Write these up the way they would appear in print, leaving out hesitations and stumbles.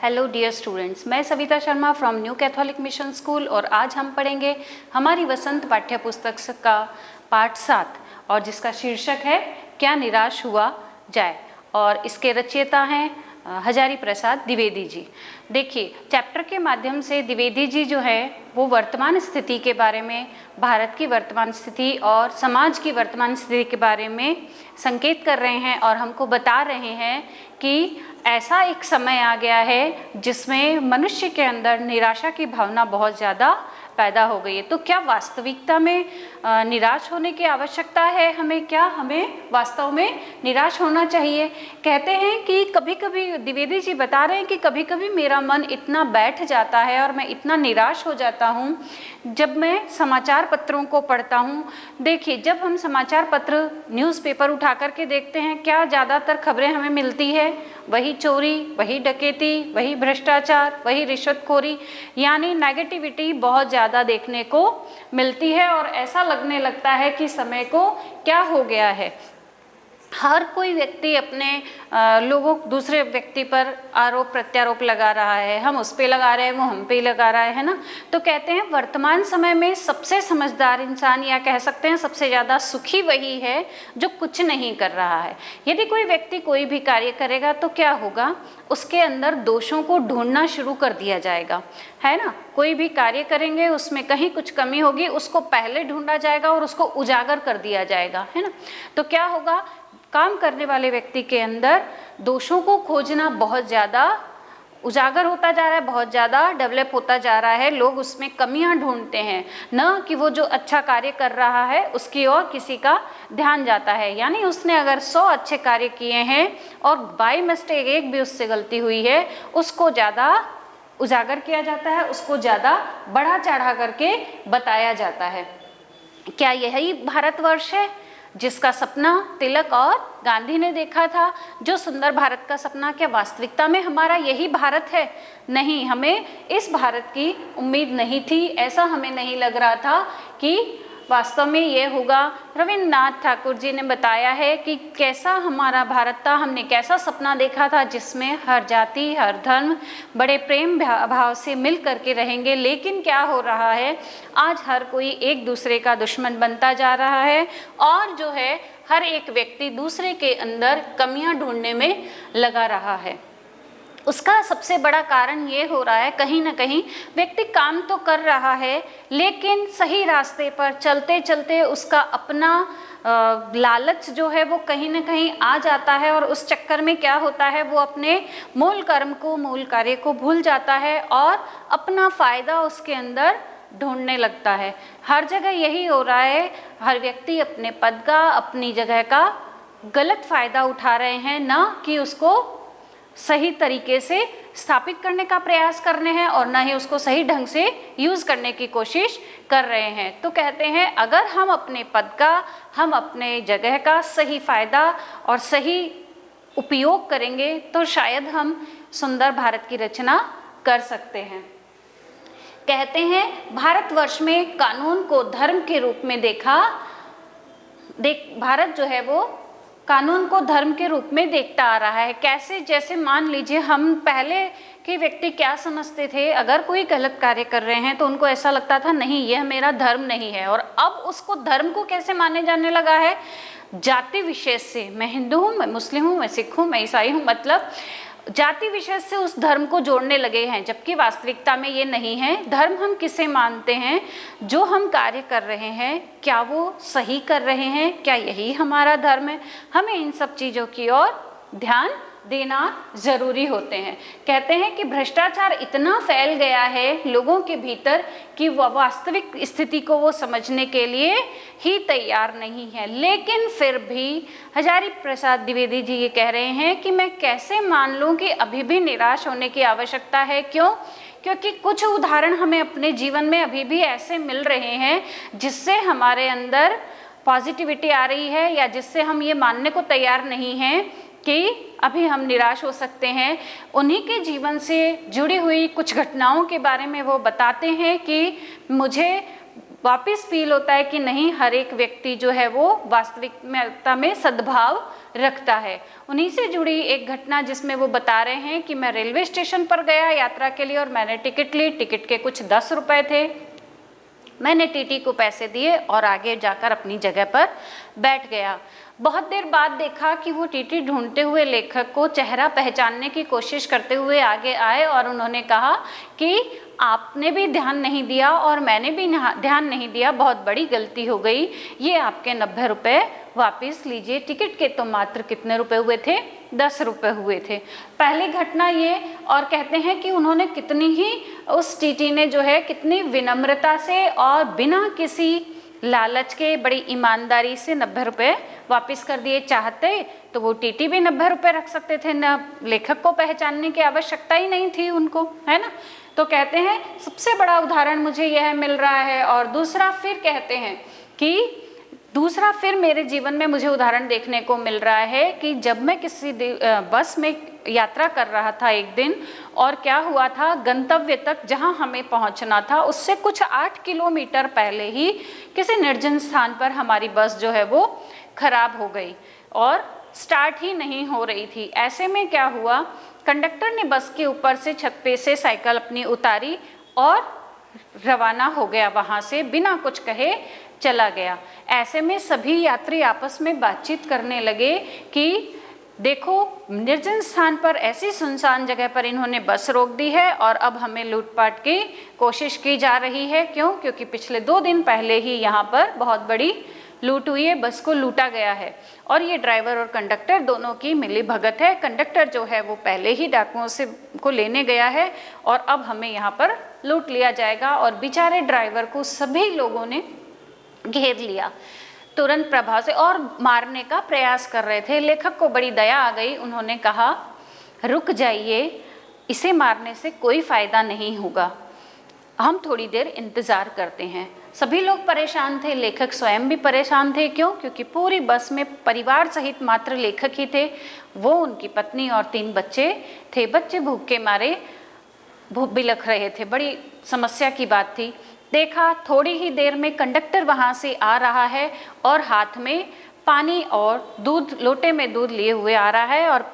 Hello dear students, मैं Savita Sharma from new Catholic mission school और आज हम पढ़ेंगे हमारी वसंत पाठ्य पुस्तक का पाठ 7 और जिसका शीर्षक है क्या निराश हुआ जाए और इसके रचयिता हैं हजारी प्रसाद द्विवेदी जी। देखिए, चैप्टर के माध्यम से द्विवेदी जी जो है वो वर्तमान स्थिति के बारे में, भारत की वर्तमान स्थिति और समाज की वर्तमान स्थिति के बारे में संकेत कर रहे हैं और हमको बता रहे हैं कि ऐसा एक समय आ गया है जिसमें मनुष्य के अंदर निराशा की भावना बहुत ज़्यादा पैदा हो गई है। तो क्या वास्तविकता में निराश होने की आवश्यकता है? हमें वास्तव में निराश होना चाहिए? कहते हैं कि कभी कभी द्विवेदी जी बता रहे हैं कि कभी कभी मेरा मन इतना बैठ जाता है और मैं इतना निराश हो जाता हूँ जब मैं समाचार पत्रों को पढ़ता हूँ। देखिए, जब हम समाचार पत्र न्यूज़पेपर उठा करके देखते हैं, क्या ज़्यादातर खबरें हमें मिलती है? वही चोरी, वही डकैती, वही भ्रष्टाचार, वही रिश्वतखोरी, यानी नेगेटिविटी बहुत ज़्यादा देखने को मिलती है और ऐसा लगने लगता है कि समय को क्या हो गया है। हर कोई व्यक्ति अपने दूसरे व्यक्ति पर आरोप प्रत्यारोप लगा रहा है, हम उस पे लगा रहे हैं, वो हम पे लगा रहा है ना। तो कहते हैं वर्तमान समय में सबसे समझदार इंसान, या कह सकते हैं सबसे ज़्यादा सुखी वही है जो कुछ नहीं कर रहा है। यदि कोई व्यक्ति कोई भी कार्य करेगा तो क्या होगा, उसके अंदर दोषों को ढूंढना शुरू कर दिया जाएगा, है ना। कोई भी कार्य करेंगे उसमें कहीं कुछ कमी होगी, उसको पहले ढूंढा जाएगा और उसको उजागर कर दिया जाएगा, है ना। तो क्या होगा, काम करने वाले व्यक्ति के अंदर दोषों को खोजना बहुत ज़्यादा उजागर होता जा रहा है, बहुत ज़्यादा डेवलप होता जा रहा है। लोग उसमें कमियां ढूंढते हैं, न कि वो जो अच्छा कार्य कर रहा है उसकी ओर किसी का ध्यान जाता है। यानी उसने अगर 100 अच्छे कार्य किए हैं और बाय मिस्टेक एक भी उससे गलती हुई है, उसको ज़्यादा उजागर किया जाता है, उसको ज़्यादा बढ़ा चढ़ा करके बताया जाता है। क्या यही भारतवर्ष है जिसका सपना तिलक और गांधी ने देखा था? जो सुंदर भारत का सपना, क्या वास्तविकता में हमारा यही भारत है? नहीं, हमें इस भारत की उम्मीद नहीं थी। ऐसा हमें नहीं लग रहा था कि वास्तव में ये होगा। रविन्द्रनाथ ठाकुर जी ने बताया है कि कैसा हमारा भारत था, हमने कैसा सपना देखा था जिसमें हर जाति हर धर्म बड़े प्रेम भाव से मिल करके रहेंगे। लेकिन क्या हो रहा है, आज हर कोई एक दूसरे का दुश्मन बनता जा रहा है और जो है हर एक व्यक्ति दूसरे के अंदर कमियां ढूंढने में लगा रहा है। उसका सबसे बड़ा कारण ये हो रहा है, कहीं ना कहीं व्यक्ति काम तो कर रहा है लेकिन सही रास्ते पर चलते चलते उसका अपना लालच जो है वो कहीं ना कहीं आ जाता है और उस चक्कर में क्या होता है, वो अपने मूल कर्म को, मूल कार्य को भूल जाता है और अपना फ़ायदा उसके अंदर ढूंढने लगता है। हर जगह यही हो रहा है, हर व्यक्ति अपने पद का, अपनी जगह का गलत फ़ायदा उठा रहे हैं, ना कि उसको सही तरीके से स्थापित करने का प्रयास कर रहे हैं और ना ही उसको सही ढंग से यूज़ करने की कोशिश कर रहे हैं। तो कहते हैं अगर हम अपने पद का, हम अपने जगह का सही फ़ायदा और सही उपयोग करेंगे तो शायद हम सुंदर भारत की रचना कर सकते हैं। कहते हैं भारतवर्ष में कानून को धर्म के रूप में भारत जो है वो कानून को धर्म के रूप में देखता आ रहा है। कैसे? जैसे मान लीजिए, हम पहले के व्यक्ति क्या समझते थे, अगर कोई गलत कार्य कर रहे हैं तो उनको ऐसा लगता था नहीं यह मेरा धर्म नहीं है, और अब उसको धर्म को कैसे माने जाने लगा है, जाति विशेष से। मैं हिंदू हूँ, मैं मुस्लिम हूँ, मैं सिख हूँ, मैं ईसाई हूँ, मतलब जाति विशेष से उस धर्म को जोड़ने लगे हैं, जबकि वास्तविकता में ये नहीं है। धर्म हम किसे मानते हैं? जो हम कार्य कर रहे हैं क्या वो सही कर रहे हैं, क्या यही हमारा धर्म है? हमें इन सब चीज़ों की ओर ध्यान देना जरूरी होते हैं। कहते हैं कि भ्रष्टाचार इतना फैल गया है लोगों के भीतर कि वह वास्तविक स्थिति को वो समझने के लिए ही तैयार नहीं है। लेकिन फिर भी हजारी प्रसाद द्विवेदी जी ये कह रहे हैं कि मैं कैसे मान लूं कि अभी भी निराश होने की आवश्यकता है। क्यों? क्योंकि कुछ उदाहरण हमें अपने जीवन में अभी भी ऐसे मिल रहे हैं जिससे हमारे अंदर पॉजिटिविटी आ रही है, या जिससे हम ये मानने को तैयार नहीं हैं कि अभी हम निराश हो सकते हैं। उन्हीं के जीवन से जुड़ी हुई कुछ घटनाओं के बारे में वो बताते हैं कि मुझे वापस फील होता है कि नहीं, हर एक व्यक्ति जो है वो वास्तविकता में सद्भाव रखता है। उन्हीं से जुड़ी एक घटना जिसमें वो बता रहे हैं कि मैं रेलवे स्टेशन पर गया यात्रा के लिए और मैंने टिकट ली। टिकट के कुछ 10 रुपए थे। मैंने टीटी को पैसे दिए और आगे जाकर अपनी जगह पर बैठ गया। बहुत देर बाद देखा कि वो टीटी ढूंढते हुए लेखक को चेहरा पहचानने की कोशिश करते हुए आगे आए और उन्होंने कहा कि आपने भी ध्यान नहीं दिया और मैंने भी ध्यान नहीं दिया, बहुत बड़ी गलती हो गई, ये आपके 90 रुपये वापस लीजिए। टिकट के तो मात्र कितने रुपए हुए थे? 10 रुपये हुए थे। पहली घटना ये, और कहते हैं कि उन्होंने कितनी ही, उस टीटी ने जो है कितनी विनम्रता से और बिना किसी लालच के बड़ी ईमानदारी से 90 रुपये वापस कर दिए। चाहते तो वो टीटी भी 90 रुपये रख सकते थे, न लेखक को पहचानने की आवश्यकता ही नहीं थी उनको, है ना। तो कहते हैं सबसे बड़ा उदाहरण मुझे यह मिल रहा है। और दूसरा फिर कहते हैं कि दूसरा फिर मेरे जीवन में मुझे उदाहरण देखने को मिल रहा है कि जब मैं किसी बस में यात्रा कर रहा था एक दिन, और क्या हुआ था, गंतव्य तक जहां हमें पहुंचना था उससे कुछ 8 किलोमीटर पहले ही किसी निर्जन स्थान पर हमारी बस जो है वो खराब हो गई और स्टार्ट ही नहीं हो रही थी। ऐसे में क्या हुआ, कंडक्टर ने बस के ऊपर से छत पे से साइकिल अपनी उतारी और रवाना हो गया, वहाँ से बिना कुछ कहे चला गया। ऐसे में सभी यात्री आपस में बातचीत करने लगे कि देखो, निर्जन स्थान पर ऐसी सुनसान जगह पर इन्होंने बस रोक दी है और अब हमें लूटपाट की कोशिश की जा रही है। क्यों? क्योंकि पिछले 2 दिन पहले ही यहाँ पर बहुत बड़ी लूट हुई है, बस को लूटा गया है और ये ड्राइवर और कंडक्टर दोनों की मिली भगत है। कंडक्टर जो है वो पहले ही डाकुओं से को लेने गया है और अब हमें यहाँ पर लूट लिया जाएगा। और बेचारे ड्राइवर को सभी लोगों ने घेर लिया तुरंत प्रभाव से और मारने का प्रयास कर रहे थे। लेखक को बड़ी दया आ गई, उन्होंने कहा रुक जाइए, इसे मारने से कोई फायदा नहीं होगा, हम थोड़ी देर इंतज़ार करते हैं। सभी लोग परेशान थे, लेखक स्वयं भी परेशान थे। क्यों? क्योंकि पूरी बस में परिवार सहित मात्र लेखक ही थे, वो, उनकी पत्नी और 3 बच्चे थे। बच्चे भूख के मारे बिलख रहे थे, बड़ी समस्या की बात थी। देखा थोड़ी ही देर में कंडक्टर वहाँ से आ रहा है और हाथ में पानी और दूध, लोटे में दूध लिए हुए आ रहा है और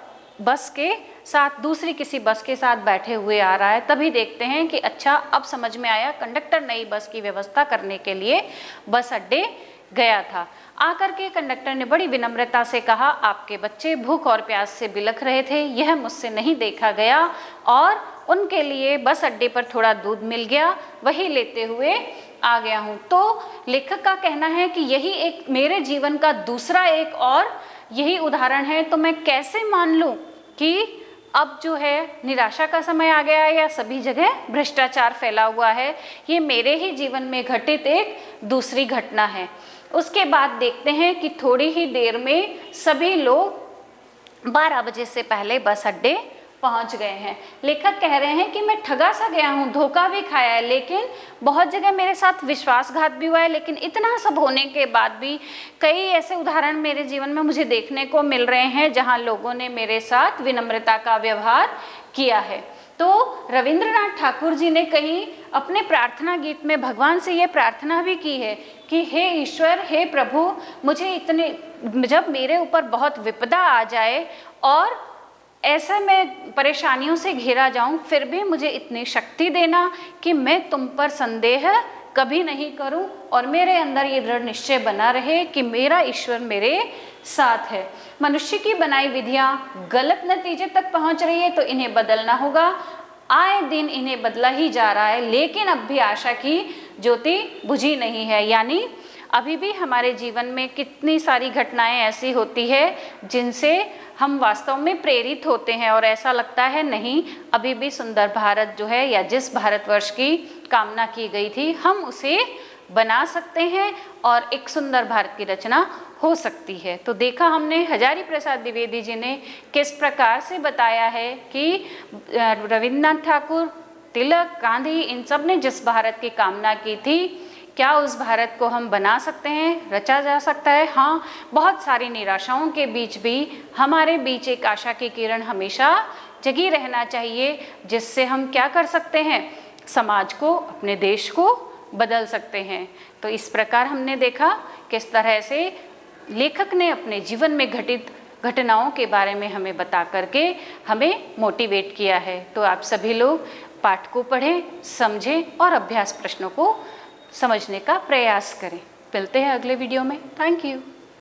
बस के साथ दूसरी किसी बस के साथ बैठे हुए आ रहा है। तभी देखते हैं कि अच्छा, अब समझ में आया, कंडक्टर नई बस की व्यवस्था करने के लिए बस अड्डे गया था। आकर के कंडक्टर ने बड़ी विनम्रता से कहा आपके बच्चे भूख और प्यास से बिलख रहे थे, यह मुझसे नहीं देखा गया और उनके लिए बस अड्डे पर थोड़ा दूध मिल गया, वही लेते हुए आ गया हूँ। तो लेखक का कहना है कि यही एक मेरे जीवन का दूसरा एक और यही उदाहरण है। तो मैं कैसे मान लूँ कि अब जो है निराशा का समय आ गया है या सभी जगह भ्रष्टाचार फैला हुआ है? ये मेरे ही जीवन में घटित एक दूसरी घटना है। उसके बाद देखते हैं कि थोड़ी ही देर में सभी लोग 12 बजे से पहले बस अड्डे पहुंच गए हैं। लेखक कह रहे हैं कि मैं ठगा सा गया हूँ, धोखा भी खाया है, लेकिन बहुत जगह मेरे साथ विश्वासघात भी हुआ है। लेकिन इतना सब होने के बाद भी कई ऐसे उदाहरण मेरे जीवन में मुझे देखने को मिल रहे हैं जहाँ लोगों ने मेरे साथ विनम्रता का व्यवहार किया है। तो रविंद्रनाथ ठाकुर जी ने कहीं अपने प्रार्थना गीत में भगवान से ये प्रार्थना भी की है कि हे ईश्वर, हे प्रभु, मुझे इतने, जब मेरे ऊपर बहुत विपदा आ जाए और ऐसा मैं परेशानियों से घिरा जाऊं, फिर भी मुझे इतनी शक्ति देना कि मैं तुम पर संदेह कभी नहीं करूं और मेरे अंदर ये दृढ़ निश्चय बना रहे कि मेरा ईश्वर मेरे साथ है। मनुष्य की बनाई विधियां गलत नतीजे तक पहुंच रही है तो इन्हें बदलना होगा। आए दिन इन्हें बदला ही जा रहा है, लेकिन अब भी आशा की ज्योति बुझी नहीं है। यानी अभी भी हमारे जीवन में कितनी सारी घटनाएं ऐसी होती है जिनसे हम वास्तव में प्रेरित होते हैं और ऐसा लगता है नहीं, अभी भी सुंदर भारत जो है या जिस भारतवर्ष की कामना की गई थी हम उसे बना सकते हैं और एक सुंदर भारत की रचना हो सकती है। तो देखा हमने हजारी प्रसाद द्विवेदी जी ने किस प्रकार से बताया है कि रविंद्रनाथ ठाकुर, तिलक, गांधी, इन सब ने जिस भारत की कामना की थी, क्या उस भारत को हम बना सकते हैं, रचा जा सकता है? हाँ, बहुत सारी निराशाओं के बीच भी हमारे बीच एक आशा की किरण हमेशा जगी रहना चाहिए, जिससे हम क्या कर सकते हैं, समाज को, अपने देश को बदल सकते हैं। तो इस प्रकार हमने देखा किस तरह से लेखक ने अपने जीवन में घटित घटनाओं के बारे में हमें बता करके हमें मोटिवेट किया है। तो आप सभी लोग पाठ को पढ़ें, समझें और अभ्यास प्रश्नों को समझने का प्रयास करें। मिलते हैं अगले वीडियो में। Thank you.